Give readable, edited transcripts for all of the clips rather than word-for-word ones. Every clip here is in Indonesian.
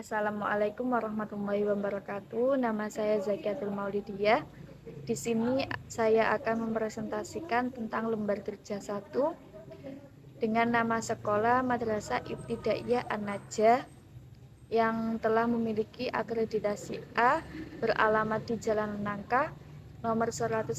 Assalamualaikum warahmatullahi wabarakatuh. Nama saya Zakiatul Maulidiyah. Di sini saya akan mempresentasikan tentang lembar kerja 1 dengan nama sekolah Madrasah Ibtidaiyah An-Najah yang telah memiliki akreditasi A, beralamat di Jalan Nangka, nomor 110,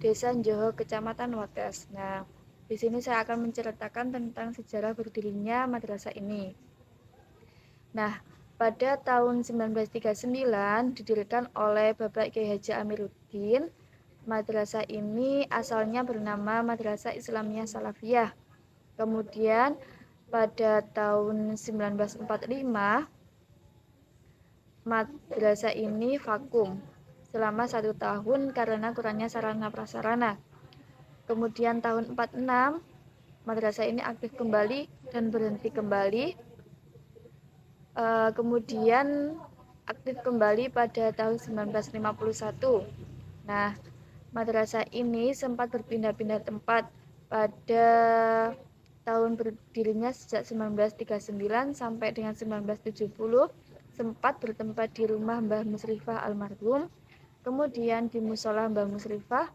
Desa Njoho, Kecamatan Wates. Nah, di sini saya akan menceritakan tentang sejarah berdirinya madrasah ini. Nah, pada tahun 1939 didirikan oleh Bapak Kiai Haji Amiruddin. Madrasah ini asalnya bernama Madrasah Islamiyah Salafiyah. Kemudian pada tahun 1945 madrasah ini vakum selama 1 tahun karena kurangnya sarana prasarana. Kemudian tahun 46 madrasah ini aktif kembali dan berhenti kembali. Kemudian aktif kembali pada tahun 1951. Nah, madrasah ini sempat berpindah-pindah tempat pada tahun berdirinya sejak 1939 sampai dengan 1970, sempat bertempat di rumah Mbah Musrifah almarhum, kemudian di musola Mbah Musrifah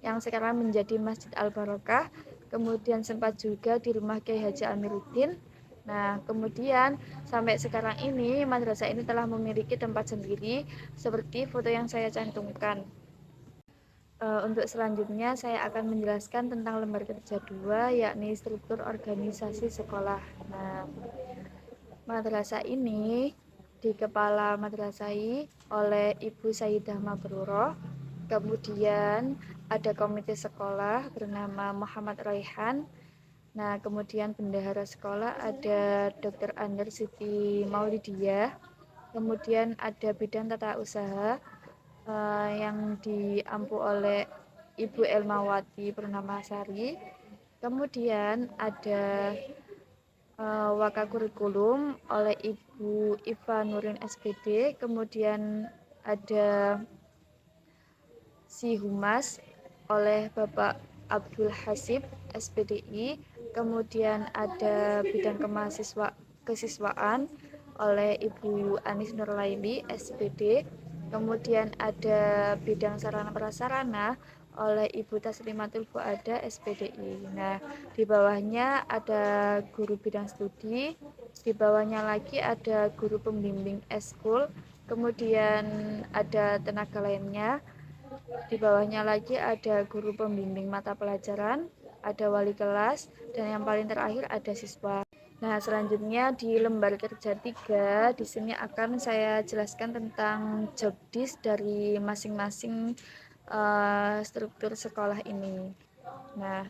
yang sekarang menjadi Masjid Al-Barokah, kemudian sempat juga di rumah Kiai Haji Amiruddin. Nah, kemudian sampai sekarang ini madrasah ini telah memiliki tempat sendiri seperti foto yang saya cantumkan. Untuk selanjutnya saya akan menjelaskan tentang lembar kerja 2, yakni struktur organisasi sekolah. Nah, madrasah ini dikepala madrasahi oleh Ibu Sayyidah Mabruroh. Kemudian ada komite sekolah bernama Muhammad Raihan. Nah, kemudian bendahara sekolah ada Dr. Ander Siti Maulidiyah. Kemudian ada bidang tata usaha yang diampu oleh Ibu Elmawati Purnamasari. Kemudian ada Wakakurikulum oleh Ibu Iva Nurin SPD. Kemudian ada Si Humas oleh Bapak Abdul Hasib SPDI. Kemudian ada bidang kesiswaan oleh Ibu Anis Nurlaili SPD. Kemudian ada bidang sarana prasarana oleh Ibu Taslimatul Fuada SPDI. Nah, di bawahnya ada guru bidang studi, di bawahnya lagi ada guru pembimbing eskul, kemudian ada tenaga lainnya. Di bawahnya lagi ada guru pembimbing mata pelajaran, ada wali kelas, dan yang paling terakhir ada siswa. Nah, selanjutnya di lembar kerja 3, di sini akan saya jelaskan tentang job desk dari masing-masing struktur sekolah ini. Nah,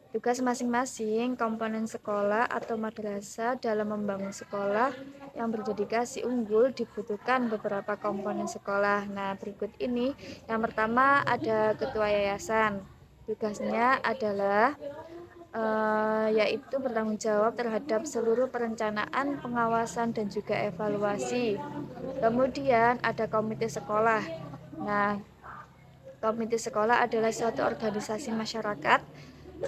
tugas masing-masing komponen sekolah atau madrasah dalam membangun sekolah yang berdedikasi unggul dibutuhkan beberapa komponen sekolah. Nah, berikut ini. Yang pertama ada ketua yayasan. Tugasnya adalah yaitu bertanggung jawab terhadap seluruh perencanaan, pengawasan, dan juga evaluasi. Kemudian ada komite sekolah. Nah, komite sekolah adalah suatu organisasi masyarakat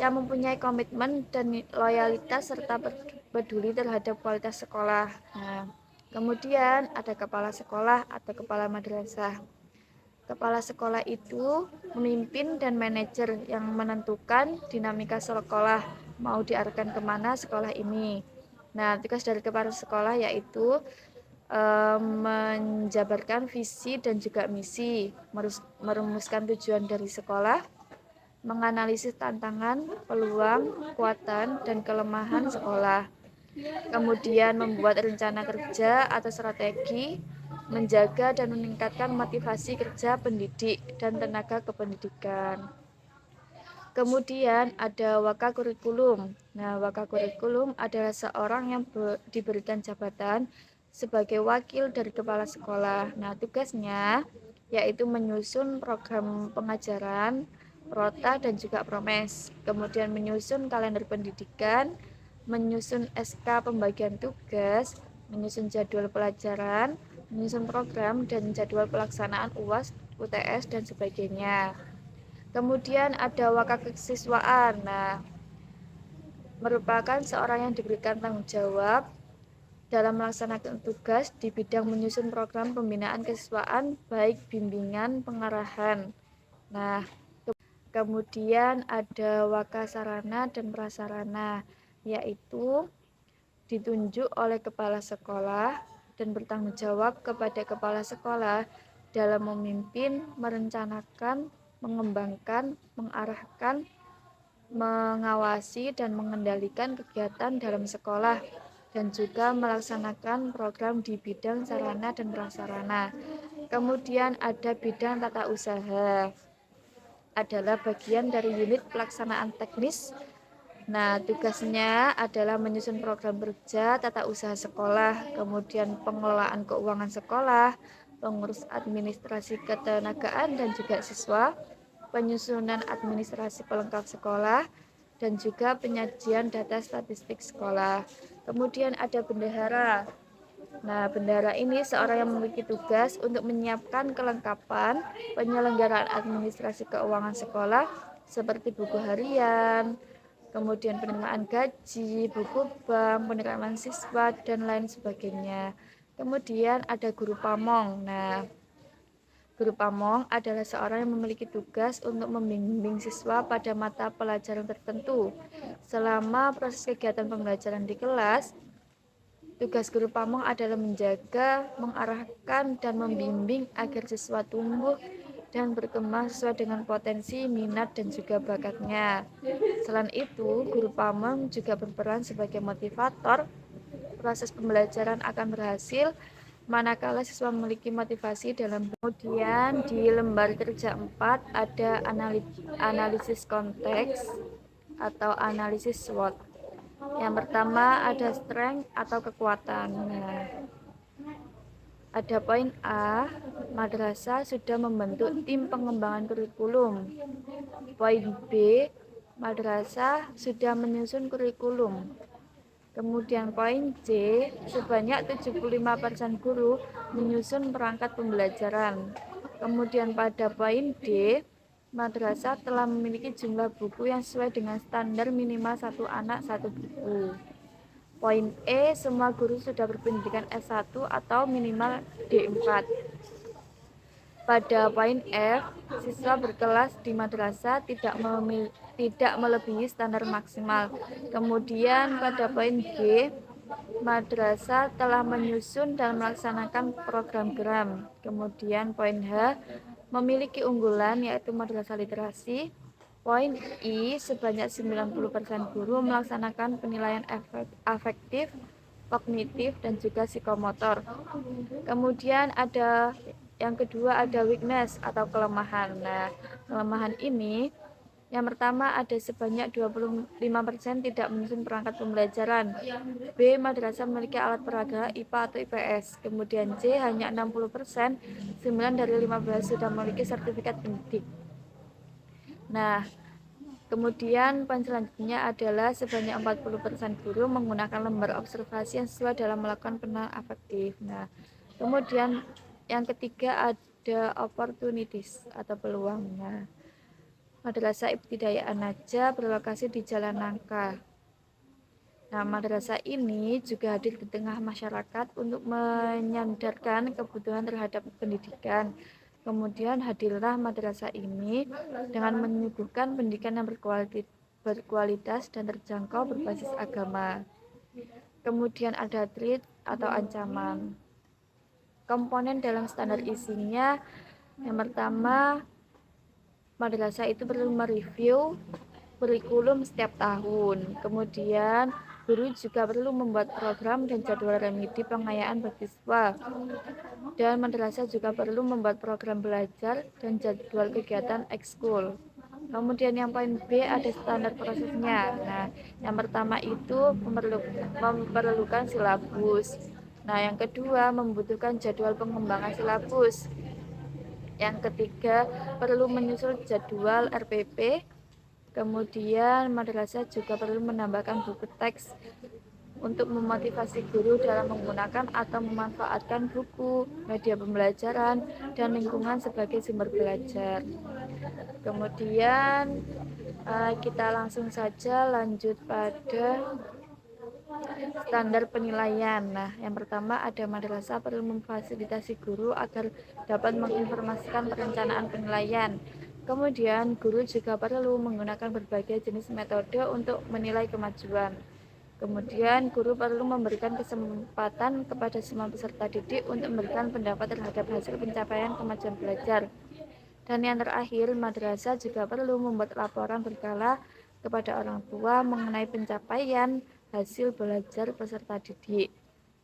yang mempunyai komitmen dan loyalitas serta peduli terhadap kualitas sekolah. Nah, kemudian ada kepala sekolah atau kepala madrasah. Kepala sekolah itu memimpin dan manajer yang menentukan dinamika sekolah, mau diarahkan kemana sekolah ini. Nah, tugas dari kepala sekolah yaitu menjabarkan visi dan juga misi, merumuskan tujuan dari sekolah, menganalisis tantangan, peluang, kekuatan, dan kelemahan sekolah. Kemudian membuat rencana kerja atau strategi, menjaga dan meningkatkan motivasi kerja pendidik dan tenaga kependidikan. Kemudian ada wakakurikulum. Nah, wakakurikulum adalah seorang yang diberikan jabatan sebagai wakil dari kepala sekolah. Nah, tugasnya yaitu menyusun program pengajaran, rota, dan juga promes. Kemudian menyusun kalender pendidikan, menyusun SK pembagian tugas, menyusun jadwal pelajaran, menyusun program dan jadwal pelaksanaan UAS, UTS, dan sebagainya. Kemudian ada wakakesiswaan. Nah, merupakan seorang yang diberikan tanggung jawab dalam melaksanakan tugas di bidang menyusun program pembinaan kesiswaan, baik bimbingan, pengarahan. Nah, kemudian ada wakasarana dan prasarana, yaitu ditunjuk oleh kepala sekolah dan bertanggung jawab kepada kepala sekolah dalam memimpin, merencanakan, mengembangkan, mengarahkan, mengawasi, dan mengendalikan kegiatan dalam sekolah dan juga melaksanakan program di bidang sarana dan prasarana. Kemudian ada bidang tata usaha, adalah bagian dari unit pelaksanaan teknis. Nah, tugasnya adalah menyusun program kerja tata usaha sekolah, kemudian pengelolaan keuangan sekolah, pengurus administrasi ketenagaan dan juga siswa, penyusunan administrasi pelengkap sekolah, dan juga penyajian data statistik sekolah. Kemudian ada bendahara. Nah, bendahara ini seorang yang memiliki tugas untuk menyiapkan kelengkapan penyelenggaraan administrasi keuangan sekolah seperti buku harian, kemudian penerimaan gaji, buku bank, penerimaan siswa, dan lain sebagainya. Kemudian ada guru pamong. Nah, guru pamong adalah seorang yang memiliki tugas untuk membimbing siswa pada mata pelajaran tertentu. Selama proses kegiatan pembelajaran di kelas, tugas guru pamong adalah menjaga, mengarahkan, dan membimbing agar siswa tumbuh dan berkembang sesuai dengan potensi, minat, dan juga bakatnya. Selain itu, guru pamong juga berperan sebagai motivator. Proses pembelajaran akan berhasil manakala siswa memiliki motivasi dalam. Kemudian di lembar kerja 4 ada analisis konteks atau analisis SWOT. Yang pertama ada strength atau kekuatan. Nah, ada poin A, madrasah sudah membentuk tim pengembangan kurikulum. Poin B, madrasah sudah menyusun kurikulum. Kemudian poin C, sebanyak 75% guru menyusun perangkat pembelajaran. Kemudian pada poin D, madrasah telah memiliki jumlah buku yang sesuai dengan standar minimal satu anak satu buku. Poin E, semua guru sudah berpendidikan S1 atau minimal D4. Pada poin F, siswa berkelas di madrasah tidak melebihi standar maksimal. Kemudian pada poin G, madrasah telah menyusun dan melaksanakan program geram. Kemudian poin H, memiliki unggulan yaitu madrasah literasi. Poin I, sebanyak 90% guru melaksanakan penilaian afektif, kognitif, dan juga psikomotor. Kemudian ada yang kedua ada weakness atau kelemahan. Nah, kelemahan ini yang pertama ada sebanyak 25% tidak menyusun perangkat pembelajaran. B, madrasah memiliki alat peraga IPA atau IPS. Kemudian C, hanya 60%, 9 dari 15 sudah memiliki sertifikat pendidik. Nah, kemudian poin selanjutnya adalah sebanyak 40% guru menggunakan lembar observasi yang sesuai dalam melakukan penilaian afektif. Nah, kemudian yang ketiga ada opportunities atau peluang. Nah, madrasah Ibtidaiyah An-Najah berlokasi di Jalan Nangka. Nah, madrasah ini juga hadir di tengah masyarakat untuk menyadarkan kebutuhan terhadap pendidikan. Kemudian hadirlah madrasah ini dengan menyuguhkan pendidikan yang berkualitas dan terjangkau berbasis agama. Kemudian ada threat atau ancaman. Komponen dalam standar isinya yang pertama, madrasah itu perlu mereview kurikulum setiap tahun. Kemudian guru juga perlu membuat program dan jadwal remedi pengayaan bagi siswa. Dan madrasah juga perlu membuat program belajar dan jadwal kegiatan ekskul. Kemudian yang poin B ada standar prosesnya. Nah, yang pertama itu memerlukan silabus. Nah, yang kedua membutuhkan jadwal pengembangan silabus. Yang ketiga perlu menyusun jadwal RPP. Kemudian madrasah juga perlu menambahkan buku teks untuk memotivasi guru dalam menggunakan atau memanfaatkan buku, media pembelajaran, dan lingkungan sebagai sumber belajar. Kemudian kita langsung saja lanjut pada Standar penilaian. Nah, yang pertama ada madrasah perlu memfasilitasi guru agar dapat menginformasikan perencanaan penilaian. Kemudian, guru juga perlu menggunakan berbagai jenis metode untuk menilai kemajuan. Kemudian, guru perlu memberikan kesempatan kepada semua peserta didik untuk memberikan pendapat terhadap hasil pencapaian kemajuan belajar. Dan yang terakhir, madrasah juga perlu membuat laporan berkala kepada orang tua mengenai pencapaian hasil belajar peserta didik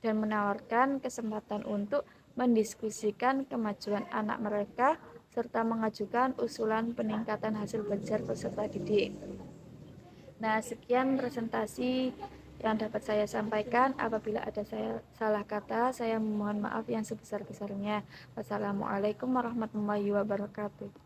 dan menawarkan kesempatan untuk mendiskusikan kemajuan anak mereka serta mengajukan usulan peningkatan hasil belajar peserta didik. Nah, sekian presentasi yang dapat saya sampaikan. Apabila ada saya salah kata, saya mohon maaf yang sebesar-besarnya. Wassalamualaikum warahmatullahi wabarakatuh.